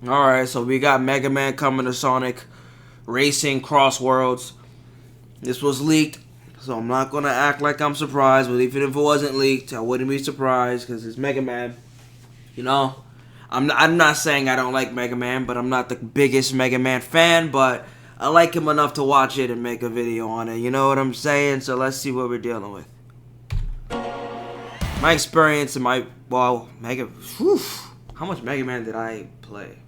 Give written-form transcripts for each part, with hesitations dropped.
Alright, so we got Mega Man coming to Sonic Racing Crossworlds. This was leaked, so I'm not gonna act like I'm surprised, but even if it wasn't leaked, I wouldn't be surprised because it's Mega Man. You know, I'm not saying I don't like Mega Man, but I'm not the biggest Mega Man fan, but I like him enough to watch it and make a video on it. You know what I'm saying? So let's see what we're dealing with. My experience in my, well, how much Mega Man did I play?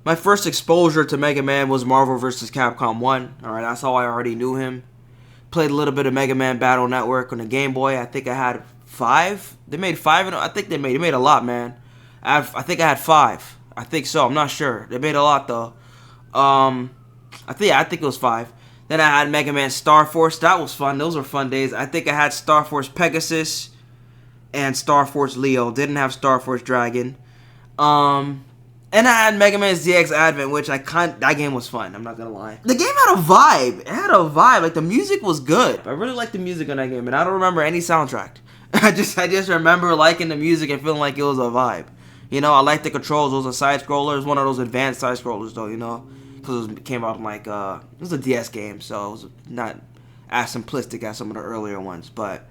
My first exposure to Mega Man was Marvel vs. Capcom 1. Alright, that's how I already knew him. Played a little bit of Mega Man Battle Network on the Game Boy. I think I had 5. They made 5. I think they made a lot, man. I think I had 5. I think so. I'm not sure. They made a lot, though. I think it was 5. Then I had Mega Man Star Force. That was fun. Those were fun days. I think I had Star Force Pegasus and Star Force Leo. Didn't have Star Force Dragon. And I had Mega Man ZX Advent, which that game was fun, I'm not gonna lie. The game had a vibe. It had a vibe. Like, the music was good. I really liked the music on that game, and I don't remember any soundtrack. I just remember liking the music and feeling like it was a vibe. You know, I liked the controls. It was a side-scroller. One of those advanced side-scrollers, though, you know? Because it came out like, it was a DS game, so it was not as simplistic as some of the earlier ones. But,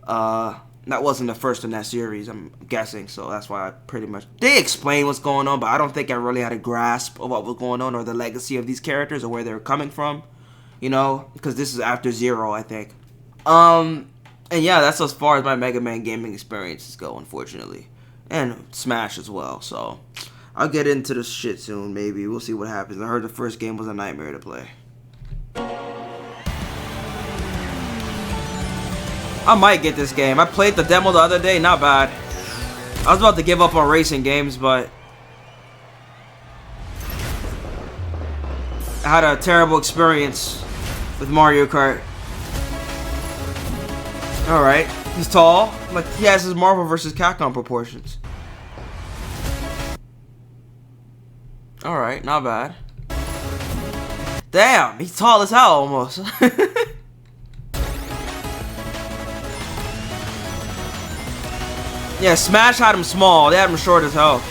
that wasn't the first in that series, I'm guessing, so that's why I pretty much... They explained what's going on, but I don't think I really had a grasp of what was going on or the legacy of these characters or where they were coming from, you know? Because this is after Zero, I think. And yeah, that's as far as my Mega Man gaming experiences go, unfortunately. And Smash as well, so... I'll get into this shit soon, maybe. We'll see what happens. I heard the first game was a nightmare to play. I might get this game. I played the demo the other day, not bad. I was about to give up on racing games, but I had a terrible experience with Mario Kart. Alright, he's tall. Like, he has his Marvel vs. Capcom proportions. Alright, not bad. Damn, he's tall as hell almost. Yeah, Smash had him small. They had him short as hell.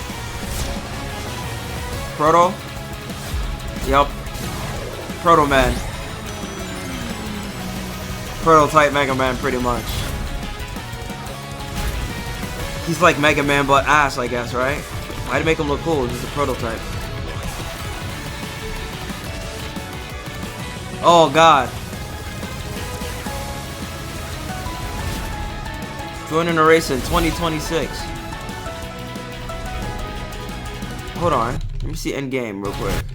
Proto? Yep. Proto Man. Prototype Mega Man, pretty much. He's like Mega Man, but ass, I guess, right? Why'd make him look cool? He's a prototype. Oh, God. Joining the race in 2026. Hold on. Let me see endgame real quick.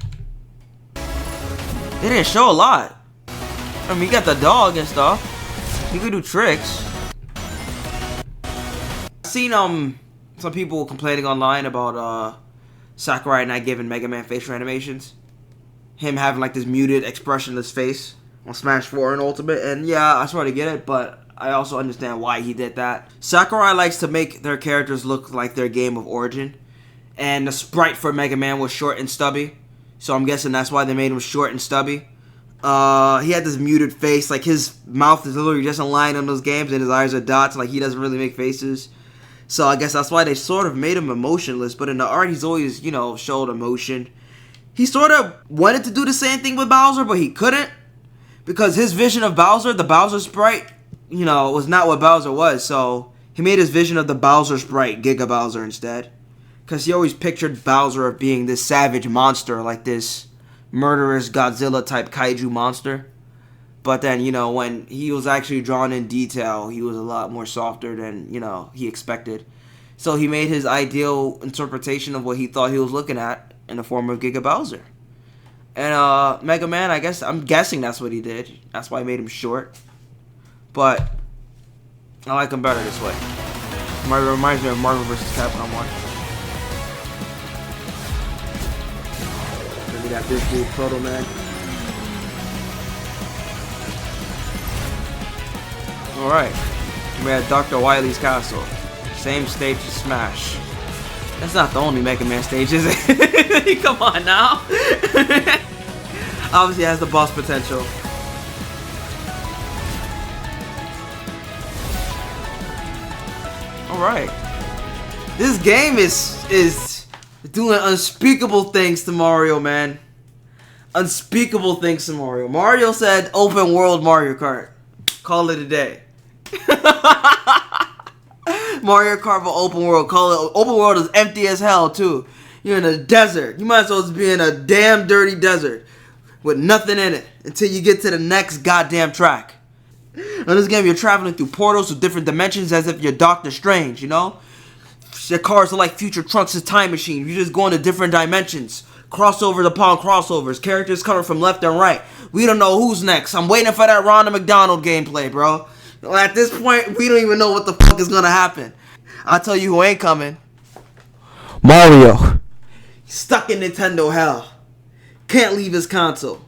They didn't show a lot. I mean, you got the dog and stuff. You could do tricks. I've seen some people complaining online about Sakurai not giving Mega Man facial animations. Him having like this muted expressionless face on Smash 4 and Ultimate. And yeah, I sort of get it, but I also understand why he did that. Sakurai likes to make their characters look like their game of origin. And the sprite for Mega Man was short and stubby. So I'm guessing that's why they made him short and stubby. He had this muted face. Like, his mouth is literally just a line on those games and his eyes are dots. Like, he doesn't really make faces. So I guess that's why they sort of made him emotionless. But in the art, he's always, you know, showed emotion. He sort of wanted to do the same thing with Bowser, but he couldn't. Because his vision of Bowser, the Bowser sprite, you know, was not what Bowser was, so he made his vision of the Bowser sprite Giga Bowser instead. Because he always pictured Bowser of being this savage monster, like this murderous Godzilla-type kaiju monster. But then, you know, when he was actually drawn in detail, he was a lot more softer than, you know, he expected. So he made his ideal interpretation of what he thought he was looking at in the form of Giga Bowser. And Mega Man, I'm guessing that's what he did. That's why he made him short. But I like him better this way. It reminds me of Marvel vs. Capcom 1. Then we got this dude, Proto Man. Alright. We had Dr. Wily's Castle. Same stage as Smash. That's not the only Mega Man stage, is it? Come on now. Obviously has the boss potential. Alright. This game is Doing unspeakable things to Mario, man. Unspeakable things to Mario. Mario said open world Mario Kart. Call it a day. Mario Kart for open world. Call it open world is empty as hell too. You're in a desert. You might as well be in a damn dirty desert with nothing in it until you get to the next goddamn track. In this game, you're traveling through portals with different dimensions as if you're Doctor Strange, you know? Your cars are like future Trunks' time machine. You just go into different dimensions. Crossovers upon crossovers. Characters coming from left and right. We don't know who's next. I'm waiting for that Ronald McDonald gameplay, bro. At this point, we don't even know what the fuck is gonna happen. I'll tell you who ain't coming. Mario. Stuck in Nintendo hell. Can't leave his console.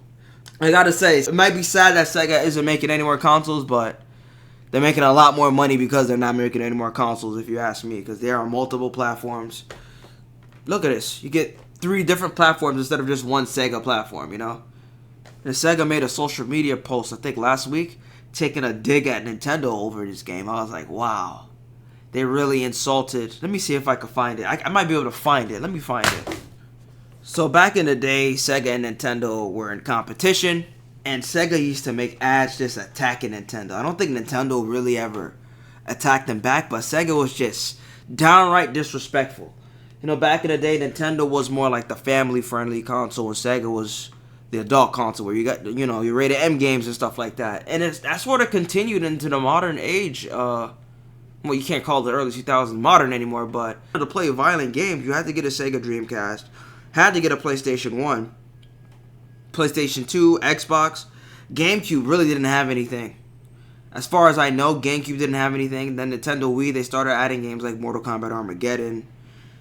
I gotta say, it might be sad that Sega isn't making any more consoles, but they're making a lot more money because they're not making any more consoles, if you ask me, because there are multiple platforms. Look at this. You get 3 different platforms instead of just one Sega platform, you know? And Sega made a social media post, I think last week, taking a dig at Nintendo over this game. I was like, wow. They really insulted. Let me see if I can find it. I might be able to find it. Let me find it. So back in the day, Sega and Nintendo were in competition, and Sega used to make ads just attacking Nintendo. I don't think Nintendo really ever attacked them back, but Sega was just downright disrespectful. You know, back in the day, Nintendo was more like the family-friendly console, and Sega was the adult console where you got, you know, your rated M games and stuff like that. And that sort of continued into the modern age. Well, you can't call it the early 2000s modern anymore, but to play violent games, you had to get a Sega Dreamcast. Had to get a PlayStation 1, PlayStation 2, Xbox. GameCube really didn't have anything. As far as I know, GameCube didn't have anything. Then Nintendo Wii, they started adding games like Mortal Kombat Armageddon.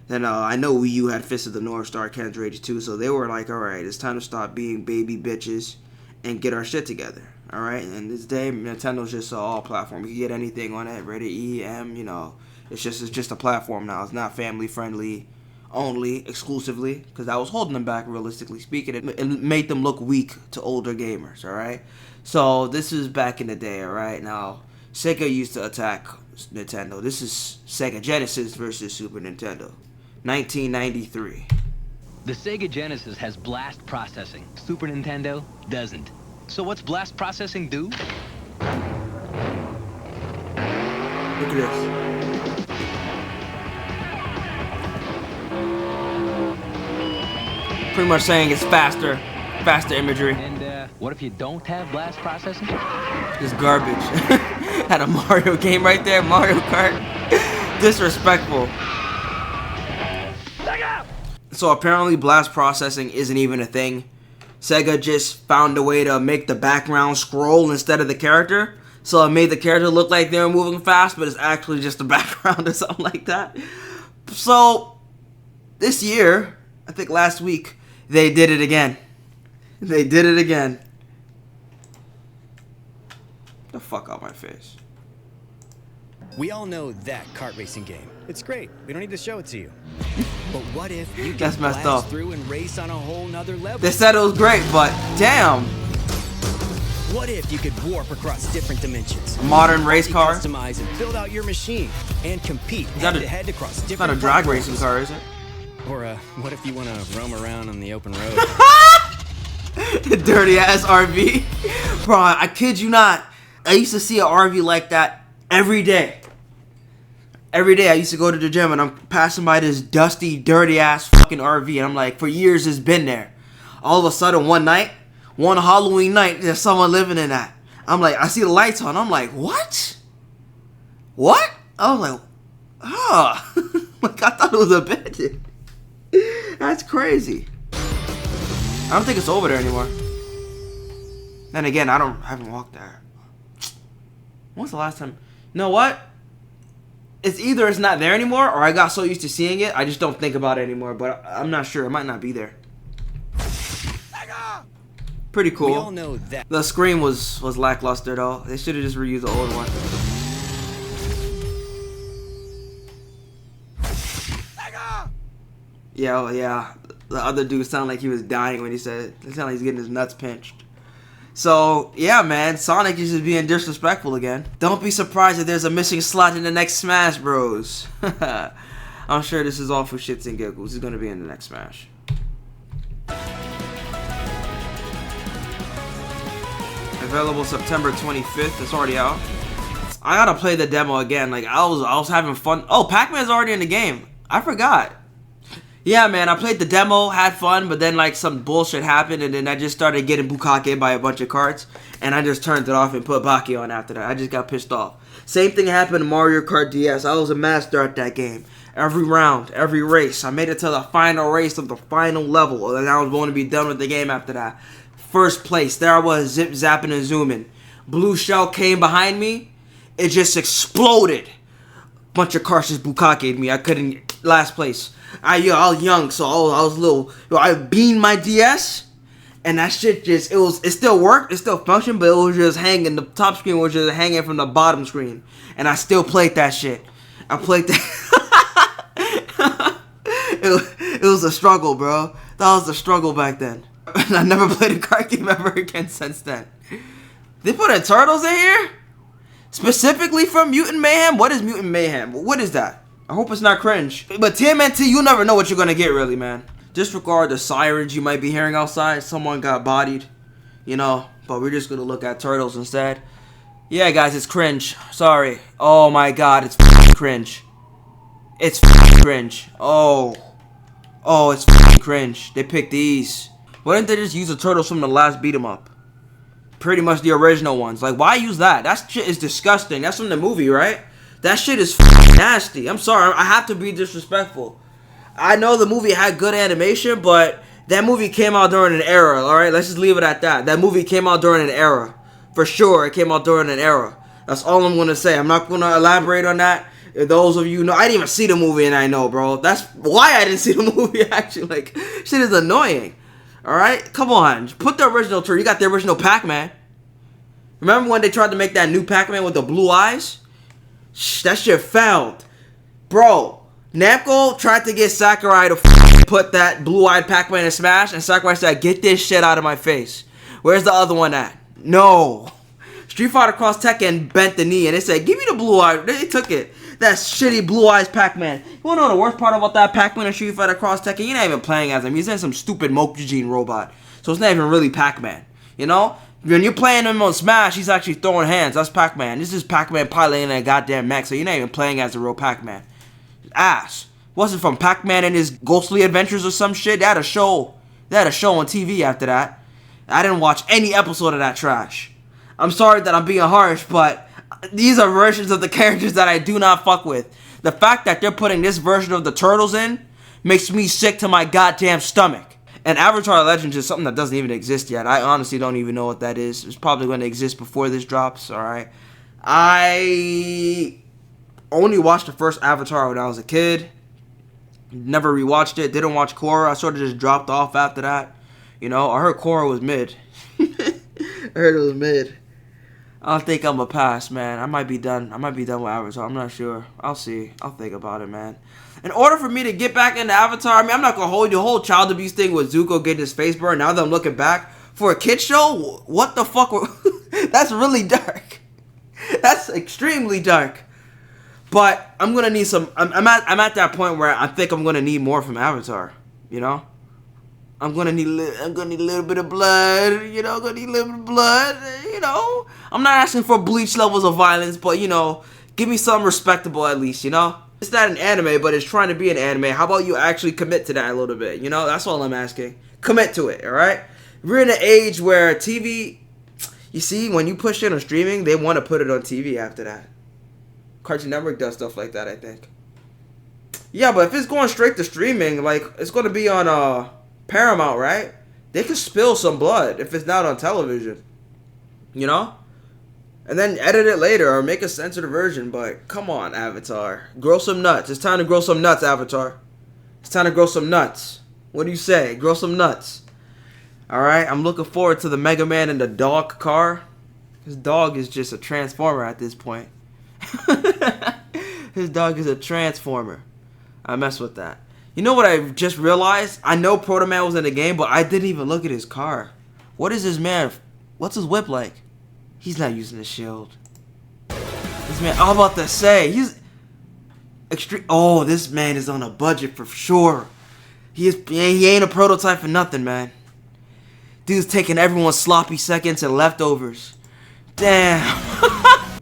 Then I know Wii U had Fist of the North Star, Ken's Rage 2. So they were like, alright, it's time to stop being baby bitches and get our shit together. Alright, and this day, Nintendo's just all platform. You can get anything on it, rated E, M, you know. It's just a platform now. It's not family friendly only, exclusively, because that was holding them back, realistically speaking. It made them look weak to older gamers, alright? So, this is back in the day, alright? Now, Sega used to attack Nintendo. This is Sega Genesis versus Super Nintendo. 1993. The Sega Genesis has blast processing. Super Nintendo doesn't. So what's blast processing do? Look at this. Pretty much saying it's faster imagery. And what if you don't have blast processing? It's garbage. Had a Mario game right there, Mario Kart. Disrespectful. So apparently blast processing isn't even a thing. Sega just found a way to make the background scroll instead of the character. So it made the character look like they were moving fast, but it's actually just the background or something like that. So this year, I think last week, they did it again. They did it again. The fuck out my face. We all know that kart racing game. It's great. We don't need to show it to you. But what if you That's can messed blast up. through and race on a whole nother level? They said it was great, but damn. What if you could warp across different dimensions? A modern race car? Customize and build out your machine and compete Not head-to-head across It's different not a drag platforms. racing car, is it? Or what if you want to roam around on the open road? Dirty ass RV. Bro, I kid you not. I used to see an RV like that every day. Every day I used to go to the gym and I'm passing by this dusty, dirty ass fucking RV and I'm like, for years it's been there. All of a sudden one night, one Halloween night, there's someone living in that. I'm like, I see the lights on. I'm like, what? What? I was like, like I thought it was abandoned. That's crazy. I don't think it's over there anymore. Then again, I haven't walked there. When was the last time? You know what? It's either it's not there anymore or I got so used to seeing it, I just don't think about it anymore. But I'm not sure. It might not be there. Pretty cool. We all know that. The screen was lackluster though. They should have just reused the old one. Yeah, oh, yeah. The other dude sounded like he was dying when he said it. It sounded like he's getting his nuts pinched. So, yeah, man. Sonic is just being disrespectful again. Don't be surprised if there's a missing slot in the next Smash Bros. I'm sure this is all for shits and giggles. This is gonna be in the next Smash. Available September 25th. It's already out. I gotta play the demo again. Like I was having fun. Oh, Pac-Man's already in the game. I forgot. Yeah, man, I played the demo, had fun, but then like some bullshit happened, and then I just started getting bukkake by a bunch of carts, and I just turned it off and put Baki on after that. I just got pissed off. Same thing happened in Mario Kart DS. I was a master at that game. Every round, every race, I made it to the final race of the final level, and I was going to be done with the game after that. First place, there I was, zip, zapping, and zooming. Blue shell came behind me, it just exploded. Bunch of carts just bukkake'd me. I couldn't, last place. I was young, so I was little. I beamed my DS, and that shit just, it still worked, it still functioned, but it was just hanging. The top screen was just hanging from the bottom screen, and I still played that shit. I played that. it was a struggle, bro. That was a struggle back then. And I never played a card game ever again since then. They put Turtles in here? Specifically from Mutant Mayhem? What is Mutant Mayhem? What is that? I hope it's not cringe. But TMNT, you never know what you're gonna get, really, man. Disregard the sirens you might be hearing outside. Someone got bodied, you know. But we're just gonna look at Turtles instead. Yeah, guys, it's cringe. Sorry. Oh my god, it's cringe. It's cringe. Oh, it's cringe. They picked these. Why didn't they just use the Turtles from the last beat 'em up? Pretty much the original ones. Like, why use that? That shit is disgusting. That's from the movie, right? That shit is nasty. I'm sorry. I have to be disrespectful. I know the movie had good animation, but that movie came out during an era, alright? Let's just leave it at that. That movie came out during an era. For sure, it came out during an era. That's all I'm going to say. I'm not going to elaborate on that. If those of you know, I didn't even see the movie, and I know, bro. That's why I didn't see the movie, actually. Like, shit is annoying. Alright? Come on. Put the original tour. You got the original Pac-Man. Remember when they tried to make that new Pac-Man with the blue eyes? That shit failed. Bro, Namco tried to get Sakurai to put that blue-eyed Pac-Man in Smash, and Sakurai said, get this shit out of my face. Where's the other one at? No. Street Fighter Cross Tekken bent the knee, and they said, give me the blue eye. They took it. That shitty blue eyes Pac-Man. You wanna know the worst part about that Pac-Man in Street Fighter Cross Tekken? You're not even playing as him. He's in some stupid Mokujin robot. So it's not even really Pac-Man. You know? When you're playing him on Smash, he's actually throwing hands. That's Pac-Man. This is Pac-Man piloting a goddamn mech, so you're not even playing as the real Pac-Man. Ass. Wasn't from Pac-Man and his ghostly adventures or some shit. They had a show. They had a show on TV after that. I didn't watch any episode of that trash. I'm sorry that I'm being harsh, but these are versions of the characters that I do not fuck with. The fact that they're putting this version of the Turtles in makes me sick to my goddamn stomach. And Avatar Legends is something that doesn't even exist yet. I honestly don't even know what that is. It's probably going to exist before this drops, alright? I only watched the first Avatar when I was a kid. Never rewatched it. Didn't watch Korra. I sort of just dropped off after that. You know, I heard Korra was mid. I heard it was mid. I don't think I'm a pass, man. I might be done. I might be done with Avatar. I'm not sure. I'll see. I'll think about it, man. In order for me to get back into Avatar, I mean, I'm not going to hold you. The whole child abuse thing with Zuko getting his face burned. Now that I'm looking back, for a kid show, what the fuck? That's really dark. That's extremely dark. But I'm going to need some... I'm at that point where I think I'm going to need more from Avatar. You know? I'm gonna need a little bit of blood, you know, you know. I'm not asking for Bleach levels of violence, but, you know, give me something respectable at least, you know. It's not an anime, but it's trying to be an anime. How about you actually commit to that a little bit, you know? That's all I'm asking. Commit to it, alright? We're in an age where TV, you see, when you push it on streaming, they want to put it on TV after that. Cartoon Network does stuff like that, I think. Yeah, but if it's going straight to streaming, like, it's going to be on, Paramount, right? They could spill some blood if it's not on television. You know? And then edit it later or make a censored version. But come on, Avatar. Grow some nuts. It's time to grow some nuts, Avatar. It's time to grow some nuts. What do you say? Grow some nuts. Alright? I'm looking forward to the Mega Man in the dog car. His dog is just a transformer at this point. His dog is a transformer. I mess with that. You know what I just realized? I know Proto Man was in the game, but I didn't even look at his car. What is this man? What's his whip like? He's not using a shield. This man, I'm about to say, is Extreme. Oh, this man is on a budget for sure. He ain't a prototype for nothing, man. Dude's taking everyone's sloppy seconds and leftovers. Damn.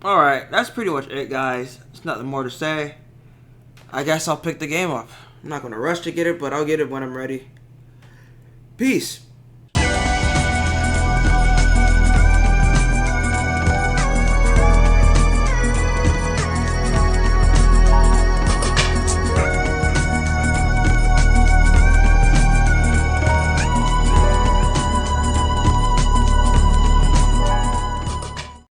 Alright, that's pretty much it, guys. There's nothing more to say. I guess I'll pick the game up. I'm not going to rush to get it, but I'll get it when I'm ready. Peace.